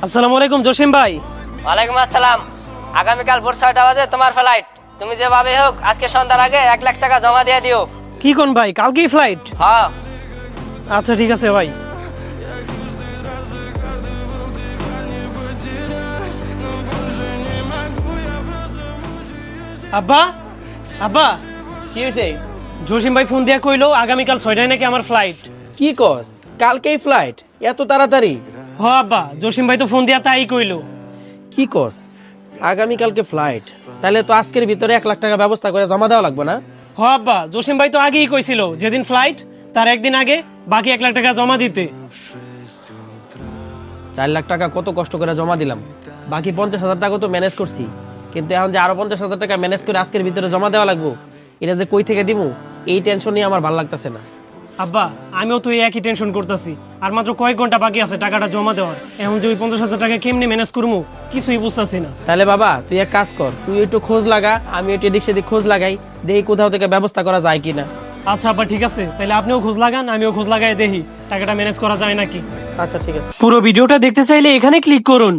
আসসালামু আলাইকুম জসিম ভাই। ওয়ালাইকুম আসসালাম। আগামীকাল ভোর 6টা বাজে তোমার ফ্লাইট। তুমি যেভাবে হোক আজকে সন্ধ্যার আগে 1 লাখ টাকা জমা দিয়ে দিও। কি কোন ভাই, কালকেই ফ্লাইট? হ্যাঁ। আচ্ছা ঠিক আছে ভাই। আব্বা, আব্বা, কি হয়েছে? জসিম ভাই ফোন দিয়া কইলো আগামীকাল 6টায় নাকি আমার ফ্লাইট। কি কস? কালকেই ফ্লাইট? এত তাড়াতাড়ি? হ আব্বা, জসিম ভাই তো ফোন দিয়া তাই কইলো। কি কস? আগামীকালকে ফ্লাইট? তাহলে তো আজকের ভিতরে 1 লাখ টাকা ব্যবস্থা করে জমা দেওয়া লাগবে না? হ আব্বা, জসিম ভাই তো আগেই কইছিল যেদিন ফ্লাইট তার একদিন আগে বাকি 1 লাখ টাকা জমা দিতে। 4 লাখ টাকা কত কষ্ট করে জমা দিলাম, বাকি 50,000 টাকা তো ম্যানেজ করছি, কিন্তু এখন যে আরো 50,000 টাকা ম্যানেজ করে আজকের ভিতরে জমা দেওয়া লাগবো, এটা যে কই থেকে দিমু এই টেনশন নিয়ে আমার ভালো লাগতেছে না। আব্বা, আমিও তো এই একই টেনশন করতেছি। আর মাত্র কয়েক ঘন্টা বাকি আছে টাকাটা জমা দেওয়ার। এখন যে ওই 50,000 টাকা কেমনে ম্যানেজ করবো কিছুই বুঝতেছি না। তাহলে বাবা তুই এক কাজ কর, তুই একটু খোঁজ লাগা, আমি একটু এদিক সেদিক খোঁজ লাগাই, দেখি কোথাও থেকে ব্যবস্থা করা যায় কিনা। আচ্ছা আব্বা ঠিক আছে, তাহলে আপনিও খোঁজ লাগান, আমিও খোঁজ লাগাই দেখি টাকাটা ম্যানেজ করা যায় নাকি। আচ্ছা ঠিক আছে। পুরো ভিডিওটা দেখতে চাইলে এখানে ক্লিক করুন।